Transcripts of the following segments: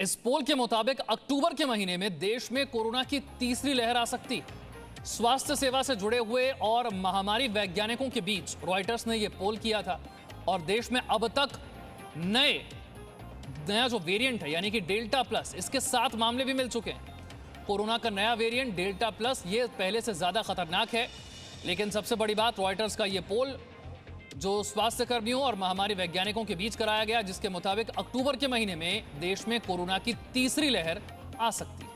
इस पोल के मुताबिक अक्टूबर के महीने में देश में कोरोना की तीसरी लहर आ सकती है। स्वास्थ्य सेवा से जुड़े हुए और महामारी वैज्ञानिकों के बीच रॉयटर्स ने यह पोल किया था और देश में अब तक नया जो वेरिएंट है यानी कि डेल्टा प्लस, इसके 7 मामले भी मिल चुके हैं। कोरोना का नया वेरिएंट डेल्टा प्लस ये पहले से ज्यादा खतरनाक है, लेकिन सबसे बड़ी बात रॉयटर्स का यह पोल जो स्वास्थ्य कर्मियों और महामारी वैज्ञानिकों के बीच कराया गया, जिसके मुताबिक अक्टूबर के महीने में देश में कोरोना की तीसरी लहर आ सकती है।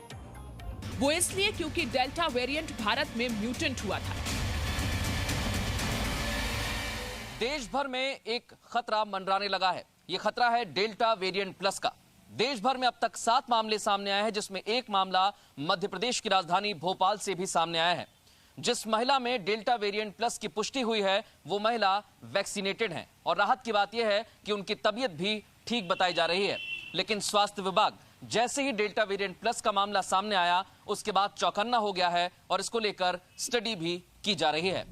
वो इसलिए क्योंकि डेल्टा वेरिएंट भारत में म्यूटेंट हुआ था। देश भर में एक खतरा मंडराने लगा है। यह खतरा है डेल्टा वेरिएंट प्लस का। देश भर में अब तक 7 मामले सामने आए हैं, जिसमें एक मामला मध्य प्रदेश की राजधानी भोपाल से भी सामने आया है। जिस महिला में डेल्टा वेरिएंट प्लस की पुष्टि हुई है वो महिला वैक्सीनेटेड है और राहत की बात यह है कि उनकी तबीयत भी ठीक बताई जा रही है। लेकिन स्वास्थ्य विभाग जैसे ही डेल्टा वेरिएंट प्लस का मामला सामने आया उसके बाद चौकन्ना हो गया है और इसको लेकर स्टडी भी की जा रही है।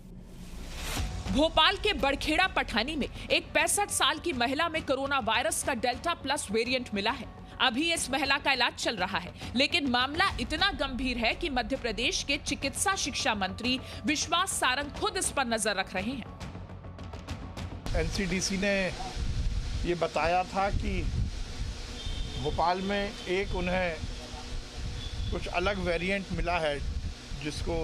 भोपाल के बड़खेड़ा पठानी में एक 65 साल की महिला में कोरोना वायरस का डेल्टा प्लस वेरिएंट मिला है। अभी इस महिला का इलाज चल रहा है, लेकिन मामला इतना गंभीर है कि मध्य प्रदेश के चिकित्सा शिक्षा मंत्री विश्वास सारंग खुद इस पर नजर रख रहे हैं। एनसीडीसी ने ये बताया था कि भोपाल में एक उन्हें कुछ अलग वेरिएंट मिला है, जिसको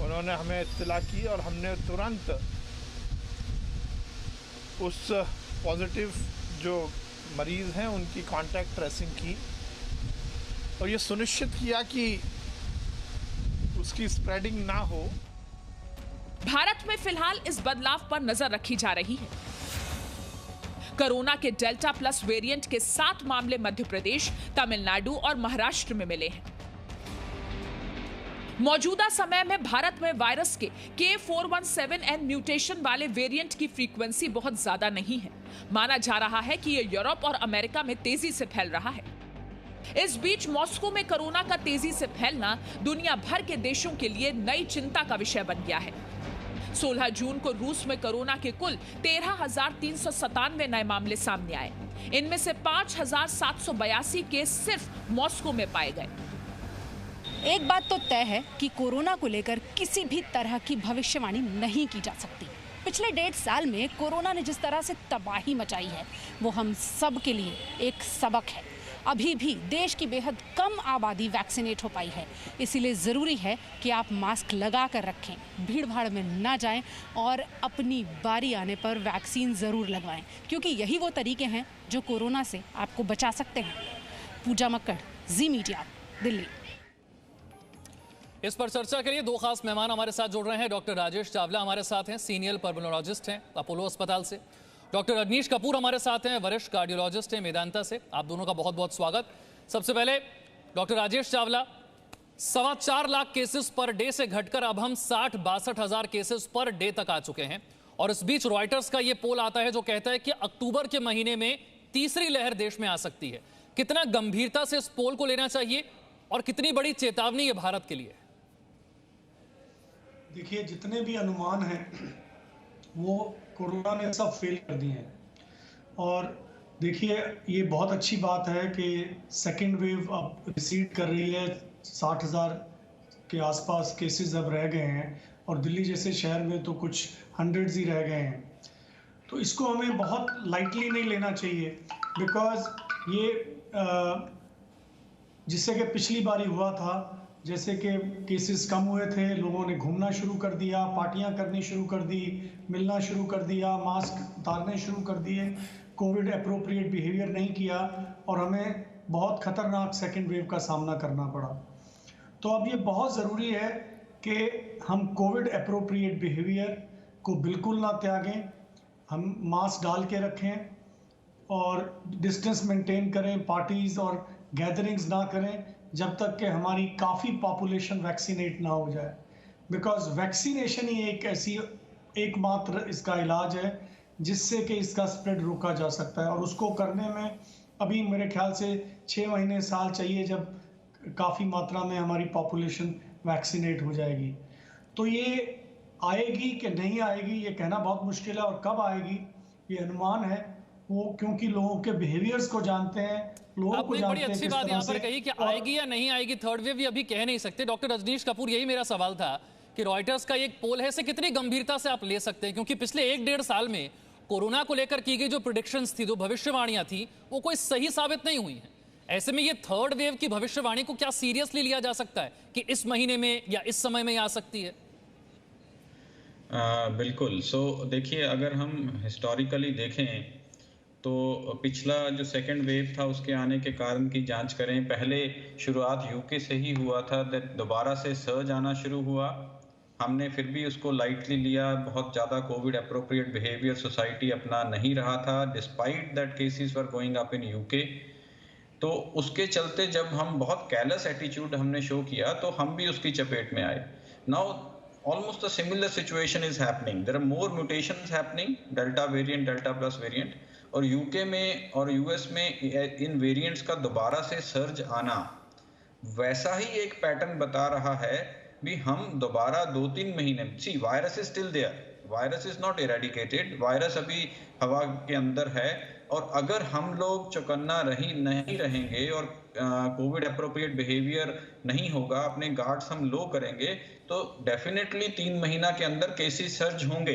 उन्होंने हमें इत्तला की और हमने तुरंत उस पॉजिटिव जो मरीज हैं उनकी कांटेक्ट ट्रेसिंग की और ये सुनिश्चित किया कि उसकी स्प्रेडिंग ना हो। भारत में फिलहाल इस बदलाव पर नजर रखी जा रही है। कोरोना के डेल्टा प्लस वेरिएंट के 7 मामले मध्य प्रदेश, तमिलनाडु और महाराष्ट्र में मिले हैं। मौजूदा समय में भारत में वायरस के K417N म्यूटेशन वाले वेरिएंट की फ्रीक्वेंसी बहुत ज्यादा नहीं है। माना जा रहा है कि यह यूरोप और अमेरिका में तेजी से फैल रहा है। इस बीच मॉस्को में कोरोना का तेजी से फैलना दुनिया भर के देशों के लिए नई चिंता का विषय बन गया है। 16 जून को रूस में कोरोना के कुल 13,397 नए मामले सामने आए। इनमें से 5,782 केस सिर्फ मॉस्को में पाए गए। एक बात तो तय है कि कोरोना को लेकर किसी भी तरह की भविष्यवाणी नहीं की जा सकती। पिछले 1.5 साल में कोरोना ने जिस तरह से तबाही मचाई है वो हम सब के लिए एक सबक है। अभी भी देश की बेहद कम आबादी वैक्सीनेट हो पाई है, इसीलिए ज़रूरी है कि आप मास्क लगा कर रखें, भीड़ भाड़ में ना जाएं और अपनी बारी आने पर वैक्सीन ज़रूर लगवाएं, क्योंकि यही वो तरीके हैं जो कोरोना से आपको बचा सकते हैं। पूजा मक्कड़, जी मीडिया, दिल्ली। इस पर चर्चा के लिए 2 खास मेहमान हमारे साथ जुड़ रहे हैं। डॉक्टर राजेश चावला हमारे साथ हैं, सीनियर पल्मोनोलॉजिस्ट हैं अपोलो अस्पताल से। डॉक्टर रजनीश कपूर हमारे साथ हैं, वरिष्ठ कार्डियोलॉजिस्ट हैं मेदांता से। आप दोनों का बहुत बहुत स्वागत। सबसे पहले doctor Rajesh Chawla, 4.25 lakh cases per day से घटकर अब हम 60-62 हजार केसेस पर डे तक आ चुके हैं और इस बीच रॉयटर्स का ये पोल आता है जो कहता है कि अक्टूबर के महीने में तीसरी लहर देश में आ सकती है। कितना गंभीरता से इस पोल को लेना चाहिए और कितनी बड़ी चेतावनी है भारत के लिए? देखिए, जितने भी अनुमान हैं वो कोरोना ने सब फेल कर दिए हैं। और देखिए, ये बहुत अच्छी बात है कि सेकेंड वेव अब रिसीड कर रही है। 60,000 के आसपास केसेस अब रह गए हैं और दिल्ली जैसे शहर में तो कुछ हंड्रेड्स ही रह गए हैं। तो इसको हमें बहुत लाइटली नहीं लेना चाहिए, बिकॉज ये जिससे कि पिछली बारी हुआ था, जैसे कि केसेस कम हुए थे, लोगों ने घूमना शुरू कर दिया, पार्टियां करनी शुरू कर दी, मिलना शुरू कर दिया, मास्क उतारने शुरू कर दिए, कोविड एप्रोप्रिएट बिहेवियर नहीं किया और हमें बहुत खतरनाक सेकेंड वेव का सामना करना पड़ा। तो अब ये बहुत ज़रूरी है कि हम कोविड एप्रोप्रिएट बिहेवियर को बिल्कुल ना त्यागें, हम मास्क डाल के रखें और डिस्टेंस मेंटेन करें, पार्टीज़ और गैदरिंग्स ना करें जब तक कि हमारी काफ़ी पॉपुलेशन वैक्सीनेट ना हो जाए। बिकॉज वैक्सीनेशन ही एक ऐसी एकमात्र इसका इलाज है जिससे कि इसका स्प्रेड रोका जा सकता है और उसको करने में अभी मेरे ख्याल से 6 महीने साल चाहिए, जब काफ़ी मात्रा में हमारी पॉपुलेशन वैक्सीनेट हो जाएगी। तो ये आएगी कि नहीं आएगी ये कहना बहुत मुश्किल है और कब आएगी ये अनुमान है वो क्योंकि लोगों के बिहेवियर्स को जानते हैं, लोगों को आपने जानते बड़ी हैं अच्छी किस बात तरह यहाँ पर से। कही कि और आएगी या नहीं आएगी थर्ड वेव, ये अभी कह नहीं सकते। डॉक्टर रजनीश कपूर, यही मेरा सवाल था कि रॉयटर्स का एक पोल है, इसे कितनी गंभीरता से आप ले सकते हैं, क्योंकि पिछले 1-1.5 साल में कोरोना को लेकर की गई जो प्रेडिक्शंस थी, जो भविष्यवाणियां थी, वो कोई सही साबित नहीं हुई है। ऐसे में ये थर्ड वेव की भविष्यवाणी को क्या सीरियसली लिया जा सकता है कि इस महीने में या इस समय में आ सकती है? बिल्कुल। देखिए, अगर हम हिस्टोरिकली देखें तो पिछला जो सेकंड वेव था उसके आने के कारण की जांच करें। पहले शुरुआत यूके से ही हुआ था, दोबारा से सर्ज आना शुरू हुआ। हमने फिर भी उसको लाइटली लिया, बहुत ज़्यादा कोविड अप्रोप्रिएट बिहेवियर सोसाइटी अपना नहीं रहा था, despite that cases were going up in UK. तो उसके चलते जब हम बहुत कैरलेस एटीट्यूड हमने शो किया तो हम भी उसकी चपेट में आए। Now almost a similar situation is happening. There are more mutations happening, delta variant, delta plus variant, और यूके में और यूएस में इन वेरिएंट्स का दोबारा से सर्ज आना वैसा ही एक पैटर्न बता रहा है भी। हम दोबारा 2-3 महीने, see virus is still there, virus is not eradicated, virus अभी हवा के अंदर है। और अगर हम लोग चौकन्ना नहीं रहेंगे और कोविड अप्रोप्रिएट बिहेवियर नहीं होगा, अपने गार्ड्स हम लो करेंगे, तो डेफिनेटली 3 महीना के अंदर केसेस सर्ज होंगे।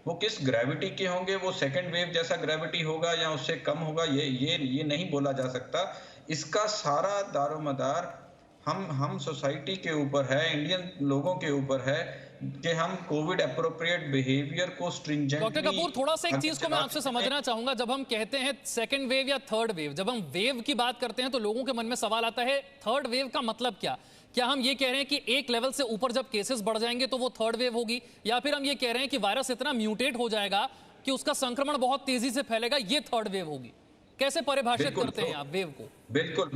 वो किस ग्रेविटी के होंगे, वो सेकेंड वेव जैसा ग्रेविटी होगा या उससे कम होगा, ये नहीं बोला जा सकता। इसका सारा दारोमदार हम सोसाइटी के ऊपर है, इंडियन लोगों के ऊपर है कि हम कोविड अप्रोप्रिएट बिहेवियर को स्ट्रिंजेंटली। डॉक्टर कपूर, थोड़ा सा एक चीज को मैं आपसे समझना चाहूंगा। जब हम कहते हैं सेकंड वेव या थर्ड वेव, जब हम वेव की बात करते हैं तो लोगों के मन में सवाल आता है थर्ड वेव का मतलब क्या? क्या हम ये कह रहे हैं कि एक लेवल से ऊपर जब केसेस बढ़ जाएंगे तो वो थर्ड वेव होगी, या फिर हम ये कह रहे हैं कि वायरस इतना म्यूटेट हो जाएगा कि उसका संक्रमण बहुत तेजी से फैलेगा, ये थर्ड वेव होगी? कैसे परिभाषित करते हैं आप वेव को? बिल्कुल।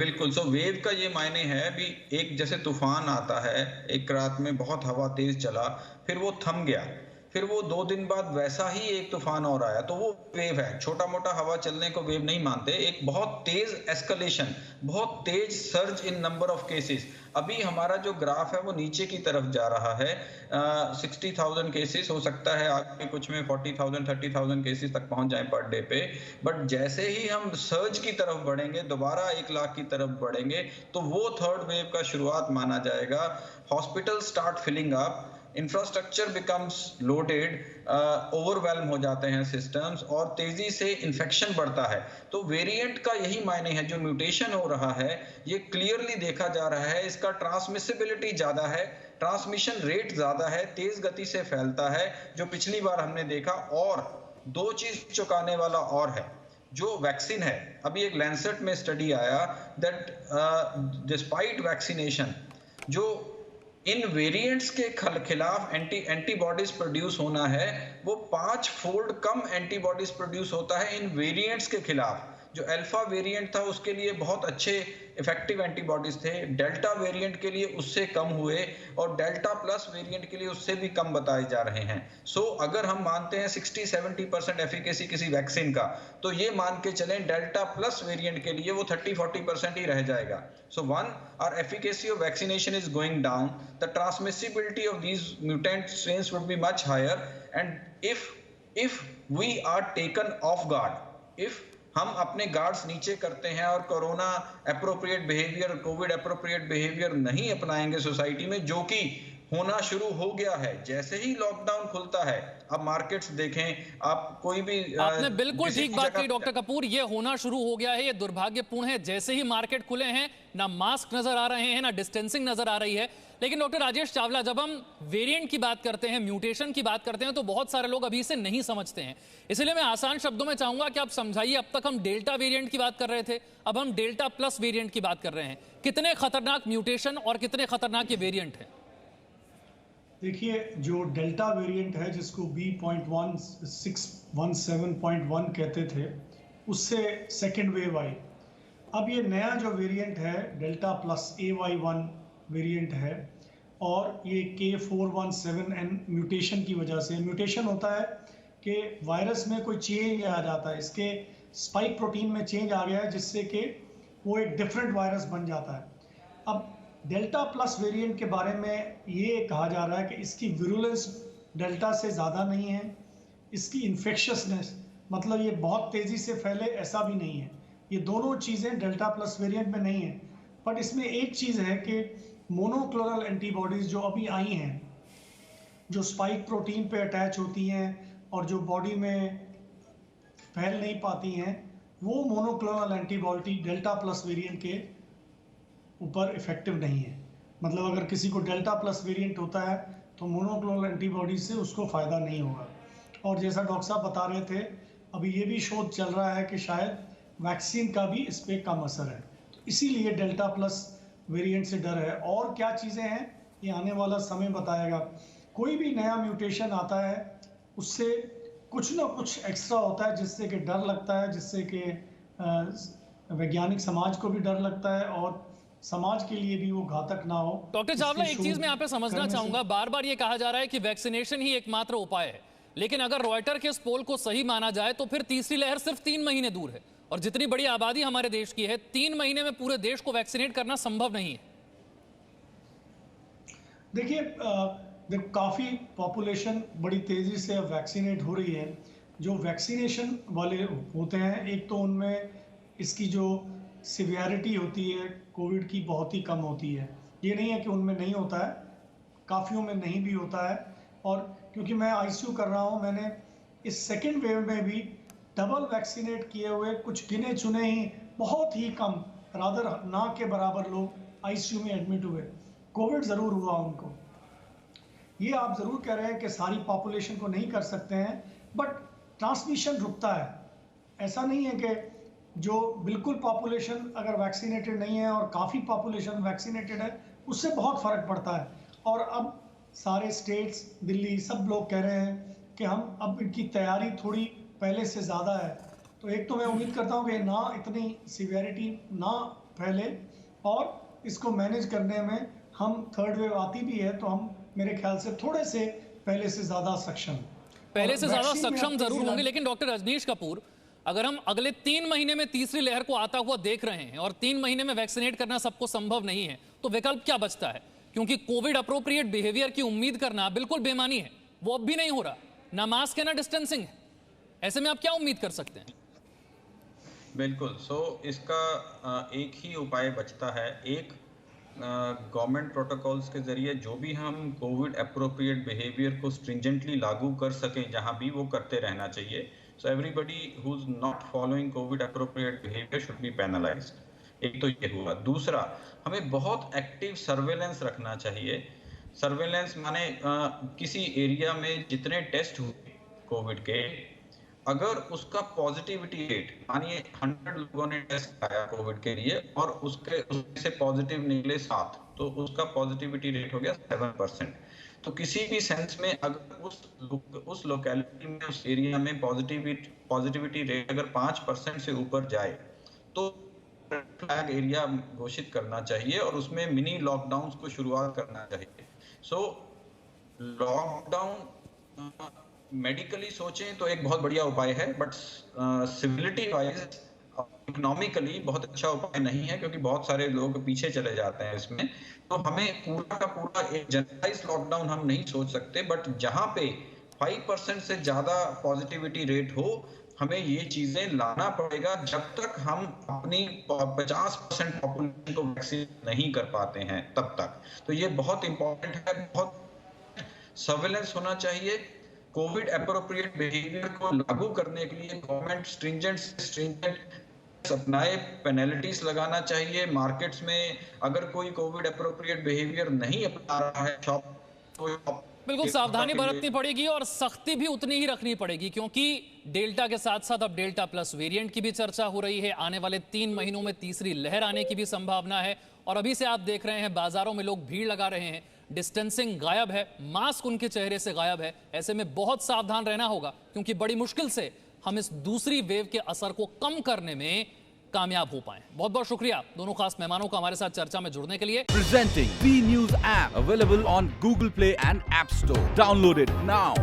वेव का ये मायने है भी, एक जैसे तूफान आता है, एक रात में बहुत हवा तेज चला, फिर वो थम गया, फिर वो 2 दिन बाद वैसा ही एक तूफान और आया, तो वो वेव है। छोटा मोटा हवा चलने को वेव नहीं मानते, एक बहुत तेज एस्केलेशन, बहुत तेज surge in number of cases. अभी हमारा जो ग्राफ है वो नीचे की तरफ जा रहा है। 60,000 केसेस, हो सकता है आगे कुछ में 40,000 30,000 केसेस तक पहुंच जाए पर डे पे। बट जैसे ही हम सर्ज की तरफ बढ़ेंगे, दोबारा 1 लाख की तरफ बढ़ेंगे, तो वो थर्ड वेव का शुरुआत माना जाएगा। Hospital start filling up, infrastructure becomes loaded, overwhelm हो जाते हैं सिस्टम्स, और तेजी से इन्फेक्शन बढ़ता है। तो वेरिएंट का यही मायने है, जो म्यूटेशन हो रहा है ये क्लियरली देखा जा रहा है, इसका ट्रांसमिसिबिलिटी ज्यादा है, ट्रांसमिशन रेट ज्यादा है, तेज गति से फैलता है, जो पिछली बार हमने देखा। और 2 चीज चौंकाने वाला और है, जो वैक्सीन है। अभी एक लैंसेट में स्टडी आया दैट डिस्पाइट वैक्सीनेशन, जो इन वेरिएंट्स के खिलाफ एंटीबॉडीज प्रोड्यूस होना है, वो 5 फोल्ड कम एंटीबॉडीज प्रोड्यूस होता है इन वेरिएंट्स के खिलाफ। जो अल्फा वेरिएंट था उसके लिए बहुत अच्छे इफेक्टिव एंटीबॉडीज थे, डेल्टा वेरिएंट के लिए उससे कम हुए, और डेल्टा प्लस वेरिएंट के लिए उससे भी कम बताए जा रहे हैं। सो अगर हम मानते हैं 60-70% एफिकेसी किसी वैक्सीन का, तो ये मान के चलें डेल्टा प्लस वेरिएंट के लिए वो 30-40% ही रह जाएगा। So one, our efficacy of vaccination is going down. The transmissibility of these mutant strains would be much higher. And if we are taken off guard, if हम अपने गार्ड्स नीचे करते हैं और corona appropriate behaviour, Covid appropriate behaviour नहीं अपनाएंगे society में, जो कि होना शुरू हो गया है जैसे ही लॉकडाउन खुलता है। अब मार्केट्स देखें, आप कोई भी आपने बिल्कुल ठीक बात कही डॉक्टर कपूर, ये होना शुरू हो गया है, ये दुर्भाग्यपूर्ण है। जैसे ही मार्केट खुले हैं, ना मास्क नजर आ रहे हैं, ना डिस्टेंसिंग नजर आ रही है। लेकिन डॉक्टर राजेश चावला, जब हम वेरिएंट की बात करते हैं, म्यूटेशन की बात करते हैं, तो बहुत सारे लोग अभी इसे नहीं समझते हैं। इसलिए मैं आसान शब्दों में चाहूंगा कि आप समझाइए। अब तक हम डेल्टा वेरिएंट की बात कर रहे थे, अब हम डेल्टा प्लस वेरिएंट की बात कर रहे हैं। कितने खतरनाक म्यूटेशन और कितने खतरनाक ये वेरिएंट है? देखिए, जो डेल्टा वेरिएंट है, जिसको B.1617.1 कहते थे, उससे सेकेंड वेव आई। अब ये नया जो वेरिएंट है डेल्टा प्लस AY1 वेरिएंट है, और ये K417N म्यूटेशन की वजह से, म्यूटेशन होता है कि वायरस में कोई चेंज आ जाता है, इसके स्पाइक प्रोटीन में चेंज आ गया है, जिससे कि वो एक डिफरेंट वायरस बन जाता है। अब डेल्टा प्लस वेरिएंट के बारे में ये कहा जा रहा है कि इसकी विरुलेंस डेल्टा से ज़्यादा नहीं है, इसकी इन्फेक्शसनेस मतलब ये बहुत तेजी से फैले ऐसा भी नहीं है। ये दोनों चीज़ें डेल्टा प्लस वेरिएंट में नहीं है। बट इसमें एक चीज़ है कि मोनोक्लोनल एंटीबॉडीज़ जो अभी आई हैं, जो स्पाइक प्रोटीन पे अटैच होती हैं और जो बॉडी में फैल नहीं पाती हैं, वो monoclonal antibody delta plus variant के ऊपर इफेक्टिव नहीं है। मतलब अगर किसी को डेल्टा प्लस वेरिएंट होता है तो मोनोक्लोनल एंटीबॉडी से उसको फ़ायदा नहीं होगा। और जैसा डॉक्टर साहब बता रहे थे, अभी ये भी शोध चल रहा है कि शायद वैक्सीन का भी इस पर कम असर है, तो इसीलिए डेल्टा प्लस वेरिएंट से डर है। और क्या चीज़ें हैं ये आने वाला समय बताएगा। कोई भी नया म्यूटेशन आता है उससे कुछ ना कुछ एक्स्ट्रा होता है, जिससे कि डर लगता है, जिससे कि वैज्ञानिक समाज को भी डर लगता है और समाज के लिए भी वो घातक ना हो। डॉक्टर चावला, एक चीज मैं यहाँ पे समझना चाहूंगा, बार बार ये कहा जा रहा है कि वैक्सीनेशन ही एकमात्र उपाय है, लेकिन अगर रॉयटर के इस पोल को सही माना जाए तो फिर तीसरी लहर सिर्फ 3 महीने दूर है, और जितनी बड़ी आबादी हमारे देश की है, 3 महीने में पूरे देश को वैक्सीनेट करना संभव नहीं है। देखिए काफ़ी पॉपुलेशन बड़ी तेज़ी से अब वैक्सीनेट हो रही है। जो वैक्सीनेशन वाले होते हैं, एक तो उनमें इसकी जो सिवियरिटी होती है कोविड की बहुत ही कम होती है। ये नहीं है कि उनमें नहीं होता है, काफ़ियों में नहीं भी होता है। और क्योंकि मैं आईसीयू कर रहा हूँ, मैंने इस सेकेंड वेव में भी डबल वैक्सीनेट किए हुए कुछ गिने चुने ही बहुत ही कम, रादर ना के बराबर लोग आईसीयू में एडमिट हुए। कोविड ज़रूर हुआ उनको। ये आप ज़रूर कह रहे हैं कि सारी पॉपुलेशन को नहीं कर सकते हैं, बट ट्रांसमिशन रुकता है। ऐसा नहीं है कि जो बिल्कुल पॉपुलेशन अगर वैक्सीनेटेड नहीं है और काफ़ी पॉपुलेशन वैक्सीनेटेड है, उससे बहुत फ़र्क पड़ता है। और अब सारे स्टेट्स, दिल्ली, सब लोग कह रहे हैं कि हम अब इनकी तैयारी थोड़ी पहले से ज़्यादा है। तो एक तो मैं उम्मीद करता हूँ कि ना इतनी सिवियरिटी ना फैले, और इसको मैनेज करने में हम थर्ड वेव आती भी है तो हम मेरे ख्याल से थोड़े से पहले से ज़्यादा सक्षम जरूर होंगे। लेकिन डॉक्टर रजनीश कपूर, अगर हम अगले 3 महीने में तीसरी लहर को आता हुआ देख रहे हैं और 3 महीने में वैक्सीनेट करना सबको संभव नहीं है, तो विकल्प क्या बचता है? क्योंकि कोविड अप्रोप्रिएट बिहेवियर की उम्मीद करना बिल्कुल बेमानी है, वो अब भी नहीं हो रहा, ना मास्क है ना डिस्टेंसिंग है। ऐसे में आप क्या उम्मीद कर सकते हैं? बिल्कुल। इसका एक ही उपाय बचता है। एक, गवर्नमेंट प्रोटोकॉल्स के जरिए जो भी हम कोविड अप्रोप्रिएट बिहेवियर को स्ट्रिंजेंटली लागू कर सकें, जहां भी वो करते रहना चाहिए। So everybody who is not following Covid appropriate behaviour should be penalised. एक तो ये हुआ। दूसरा, हमें बहुत एक्टिव सर्वेलेंस रखना चाहिए। सर्वेलेंस माने किसी एरिया में जितने टेस्ट हुए कोविड के, अगर उसका पॉजिटिविटी रेट, मानिए 100 लोगों ने टेस्ट कराया कोविड के लिए और उसके से पॉजिटिव निकले 7, तो उसका पॉजिटिविटी रेट हो गया 7%। तो किसी भी सेंस में अगर उस लोकेलिटी में, उस एरिया में पॉजिटिविटी रेट अगर 5% से ऊपर जाए तो फ्लैग एरिया घोषित करना चाहिए और उसमें मिनी लॉकडाउन को शुरुआत करना चाहिए। सो लॉकडाउन मेडिकली सोचें तो एक बहुत बढ़िया उपाय है, बट सिविलिटी वाइज, इकोनॉमिकली बहुत अच्छा उपाय नहीं है, क्योंकि बहुत सारे लोग पीछे चले जाते हैं इसमें। तो हमें पूरा का पूरा एक जनरलाइज लॉकडाउन हम नहीं सोच सकते, बट जहां पे 5% से ज्यादा पॉजिटिविटी रेट हो, हमें ये चीजें लाना पड़ेगा जब तक हम अपनी 50% पॉपुलेशन को वैक्सीन नहीं कर पाते हैं तब तक। तो ये बहुत इंपॉर्टेंट है। बहुत सर्वेलेंस होना चाहिए। कोविड एप्रोप्रिएट बिहेवियर को लागू करने के लिए गवर्नमेंट स्ट्रिंजेंट अपनाए, पेनल्टीज लगाना चाहिए। मार्केट्स में अगर कोई कोविड एप्रोप्रिएट बिहेवियर नहीं अपना रहा है, बिल्कुल सावधानी बरतनी पड़ेगी और सख्ती भी उतनी ही रखनी पड़ेगी, क्योंकि डेल्टा के साथ साथ अब डेल्टा प्लस वेरिएंट की भी चर्चा हो रही है। आने वाले 3 महीनों में तीसरी लहर आने की भी संभावना है। और अभी से आप देख रहे हैं बाजारों में लोग भीड़ लगा रहे हैं, डिस्टेंसिंग गायब है, मास्क उनके चेहरे से गायब है। ऐसे में बहुत सावधान रहना होगा, क्योंकि बड़ी मुश्किल से हम इस दूसरी वेव के असर को कम करने में कामयाब हो पाए। बहुत बहुत शुक्रिया दोनों खास मेहमानों का हमारे साथ चर्चा में जुड़ने के लिए। Presenting B News app available on Google Play and App Store. Download it now.